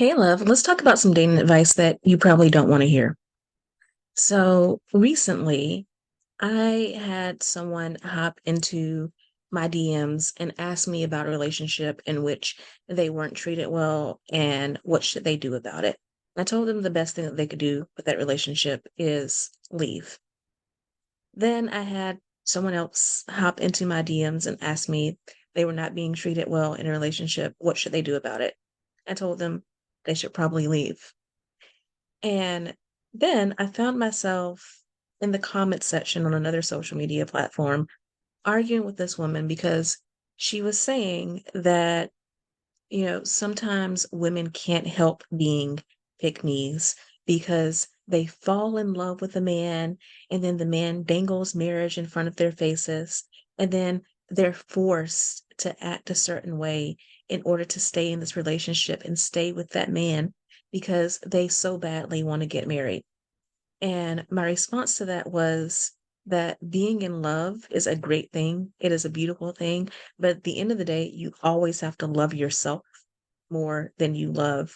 Hey, love, let's talk about some dating advice that you probably don't want to hear. So, recently, I had someone hop into my DMs and ask me about a relationship in which they weren't treated well and what should they do about it. I told them the best thing that they could do with that relationship is leave. Then I had someone else hop into my DMs and ask me they were not being treated well in a relationship. What should they do about it? I told them they should probably leave. And then I found myself in the comment section on another social media platform arguing with this woman because she was saying that, sometimes women can't help being pick me's because they fall in love with a man and then the man dangles marriage in front of their faces and then they're forced to act a certain way in order to stay in this relationship and stay with that man because they so badly want to get married. And my response to that was that being in love is a great thing. It is a beautiful thing. But at the end of the day, you always have to love yourself more than you love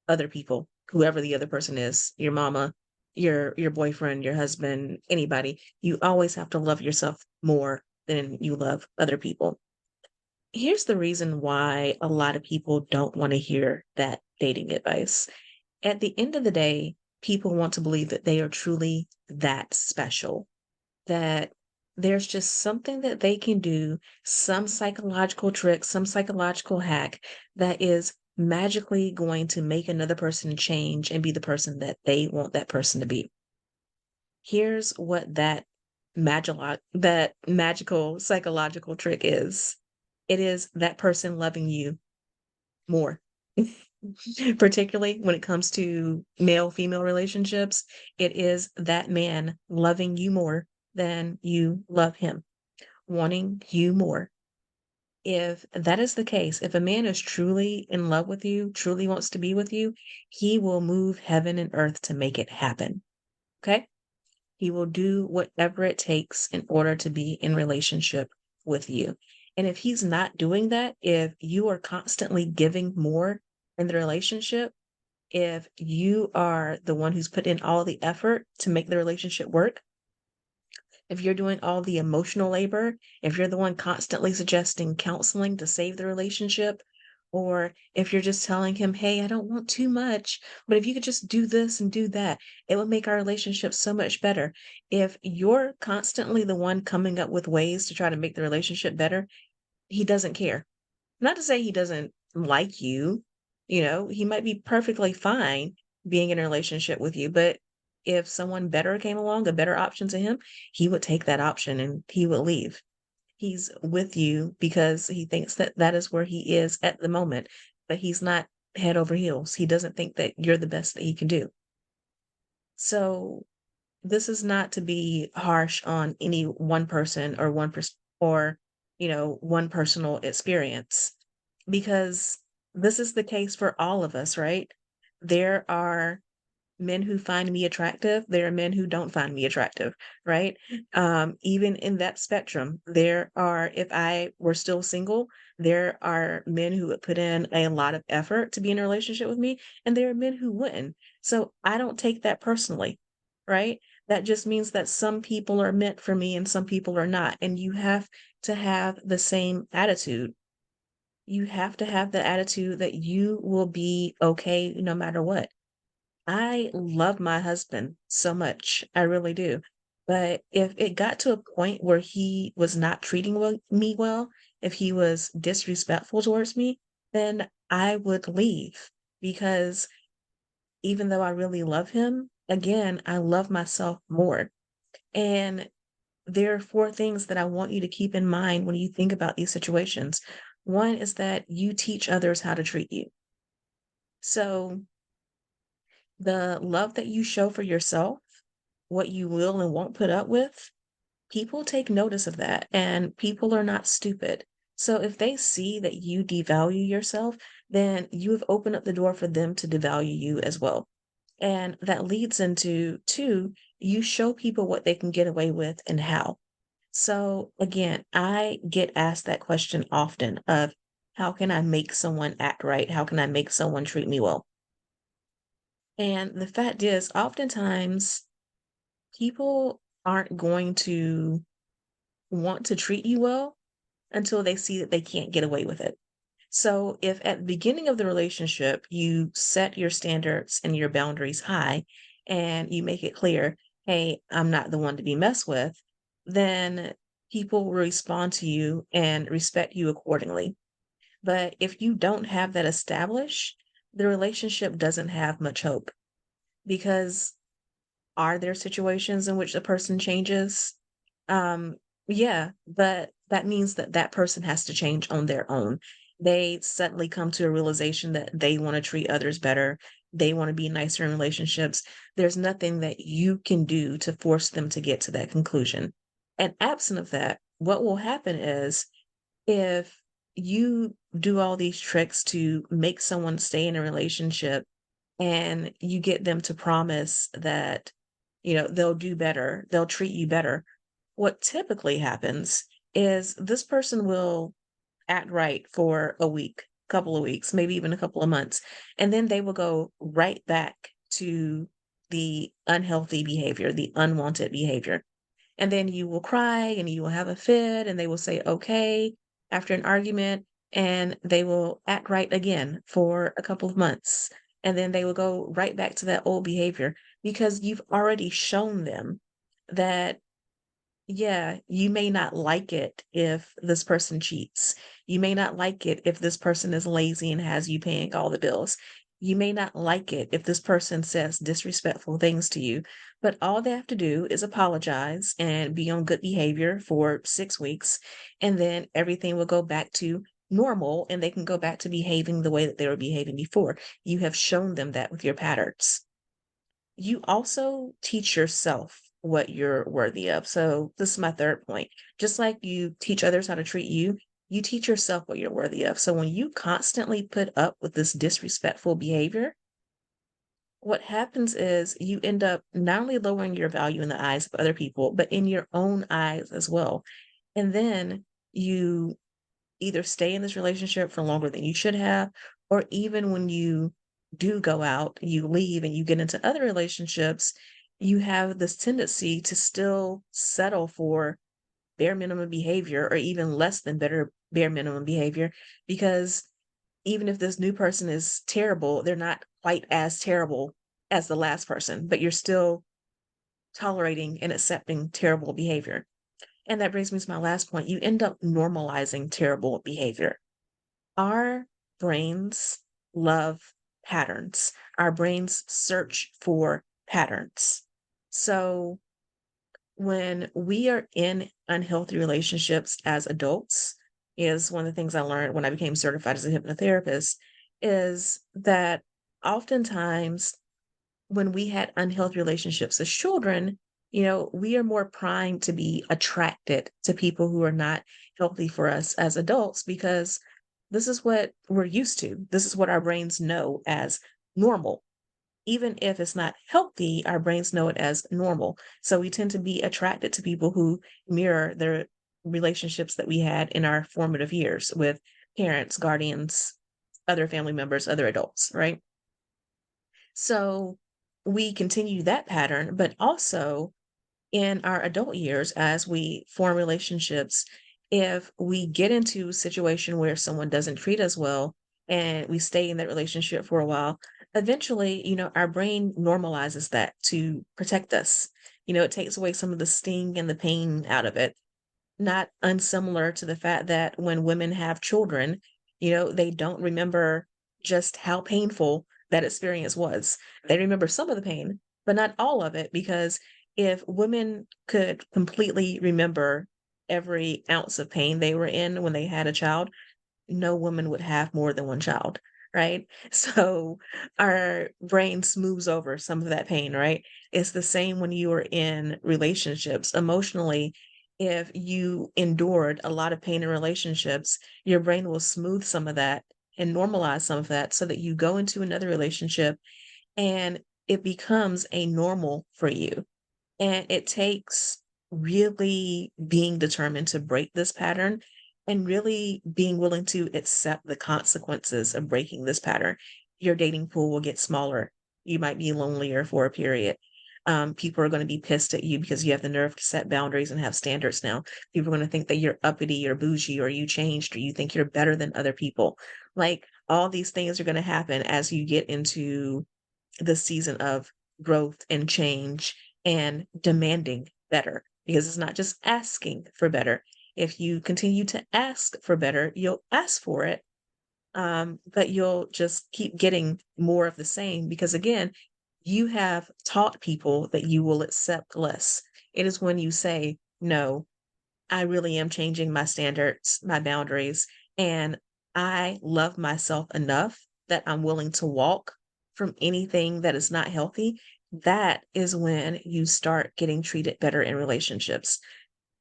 other people, whoever the other person is, your mama, your boyfriend, your husband, anybody. You always have to love yourself more than you love other people. Here's the reason why a lot of people don't want to hear that dating advice. At the end of the day, people want to believe that they are truly that special, that there's just something that they can do, some psychological trick, some psychological hack that is magically going to make another person change and be the person that they want that person to be. Here's what that magical psychological trick is. It is that person loving you more. Particularly when it comes to male female relationships, it is that man loving you more than you love him, wanting you more. If that is the case, if a man is truly in love with you, truly wants to be with you, he will move heaven and earth to make it happen. Okay? He will do whatever it takes in order to be in relationship with you. And if he's not doing that, if you are constantly giving more in the relationship, if you are the one who's put in all the effort to make the relationship work, if you're doing all the emotional labor, if you're the one constantly suggesting counseling to save the relationship, or if you're just telling him, hey, I don't want too much, but if you could just do this and do that, it would make our relationship so much better. If you're constantly the one coming up with ways to try to make the relationship better, he doesn't care. Not to say he doesn't like you, he might be perfectly fine being in a relationship with you, but if someone better came along, a better option to him, he would take that option and he would leave. He's with you because he thinks that that is where he is at the moment, but he's not head over heels. He doesn't think that you're the best that he can do. So this is not to be harsh on any one person or or one personal experience because this is the case for all of us, right? There are men who find me attractive, there are men who don't find me attractive, right? Even in that spectrum, there are, if I were still single, there are men who would put in a lot of effort to be in a relationship with me, and there are men who wouldn't. So I don't take that personally, right? That just means that some people are meant for me and some people are not. And you have to have the same attitude. You have to have the attitude that you will be okay no matter what. I love my husband so much. I really do. But if it got to a point where he was not treating me well, if he was disrespectful towards me, then I would leave because even though I really love him, again, I love myself more. And there are four things that I want you to keep in mind when you think about these situations. One is that you teach others how to treat you. So the love that you show for yourself, what you will and won't put up with, people take notice of that and people are not stupid. So if they see that you devalue yourself, then you have opened up the door for them to devalue you as well. And that leads into two, you show people what they can get away with and how. So again, I get asked that question often of How can I make someone act right? How can I make someone treat me well? And the fact is, oftentimes people aren't going to want to treat you well until they see that they can't get away with it. So, if at the beginning of the relationship you set your standards and your boundaries high and you make it clear, hey, I'm not the one to be messed with, then people will respond to you and respect you accordingly. But if you don't have that established, the relationship doesn't have much hope because are there situations in which the person changes? Um, yeah, but that means that that person has to change on their own. They suddenly come to a realization that they want to treat others better. They want to be nicer in relationships. There's nothing that you can do to force them to get to that conclusion. And absent of that, what will happen is if you do all these tricks to make someone stay in a relationship and you get them to promise that, they'll do better, they'll treat you better. What typically happens is this person will act right for a week, couple of weeks, maybe even a couple of months, and then they will go right back to the unhealthy behavior, the unwanted behavior. And then you will cry and you will have a fit and they will say, okay, after an argument, and they will act right again for a couple of months. And then they will go right back to that old behavior because you've already shown them that yeah, you may not like it if this person cheats. You may not like it if this person is lazy and has you paying all the bills. You may not like it if this person says disrespectful things to you, but all they have to do is apologize and be on good behavior for 6 weeks, and then everything will go back to normal and they can go back to behaving the way that they were behaving before. You have shown them that with your patterns. You also teach yourself what you're worthy of. So this is my third point. Just like you teach others how to treat you, you teach yourself what you're worthy of. So when you constantly put up with this disrespectful behavior, what happens is you end up not only lowering your value in the eyes of other people, but in your own eyes as well. And then you either stay in this relationship for longer than you should have, or even when you do go out, you leave and you get into other relationships, you have this tendency to still settle for bare minimum behavior or even less than better bare minimum behavior because even if this new person is terrible, they're not quite as terrible as the last person, but you're still tolerating and accepting terrible behavior. And that brings me to my last point. You end up normalizing terrible behavior. Our brains love patterns. Our brains search for patterns. So when we are in unhealthy relationships as adults, is one of the things I learned when I became certified as a hypnotherapist, is that oftentimes when we had unhealthy relationships as children, we are more primed to be attracted to people who are not healthy for us as adults because this is what we're used to. This is what our brains know as normal. Even if it's not healthy, our brains know it as normal. So we tend to be attracted to people who mirror the relationships that we had in our formative years with parents, guardians, other family members, other adults, right? So we continue that pattern, but also in our adult years, as we form relationships, if we get into a situation where someone doesn't treat us well and we stay in that relationship for a while, eventually, our brain normalizes that to protect us. It takes away some of the sting and the pain out of it, not unsimilar to the fact that when women have children, they don't remember just how painful that experience was. They remember some of the pain, but not all of it, because if women could completely remember every ounce of pain they were in when they had a child, no woman would have more than one child, right? So our brain smooths over some of that pain, right? It's the same when you are in relationships. Emotionally, if you endured a lot of pain in relationships, your brain will smooth some of that and normalize some of that so that you go into another relationship and it becomes a normal for you. And it takes really being determined to break this pattern and really being willing to accept the consequences of breaking this pattern. Your dating pool will get smaller. You might be lonelier for a period. People are going to be pissed at you because you have the nerve to set boundaries and have standards now. People are going to think that you're uppity or bougie or you changed or you think you're better than other people. Like all these things are going to happen as you get into the season of growth and change and demanding better, because it's not just asking for better. If you continue to ask for better, you'll ask for it, but you'll just keep getting more of the same because, again, you have taught people that you will accept less. It is when you say, no, I really am changing my standards, my boundaries, and I love myself enough that I'm willing to walk from anything that is not healthy. That is when you start getting treated better in relationships.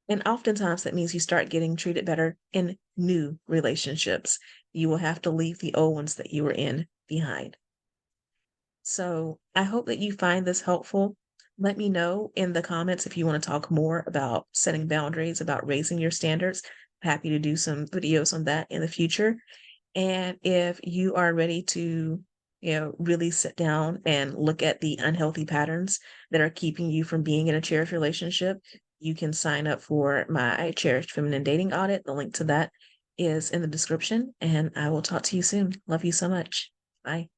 And oftentimes that means you start getting treated better in new relationships. You will have to leave the old ones that you were in behind. So I hope that you find this helpful. Let me know in the comments if you want to talk more about setting boundaries, about raising your standards. Happy to do some videos on that in the future. And if you are ready to, really sit down and look at the unhealthy patterns that are keeping you from being in a cherished relationship, you can sign up for my Cherished Feminine Dating Audit. The link to that is in the description, and I will talk to you soon. Love you so much. Bye.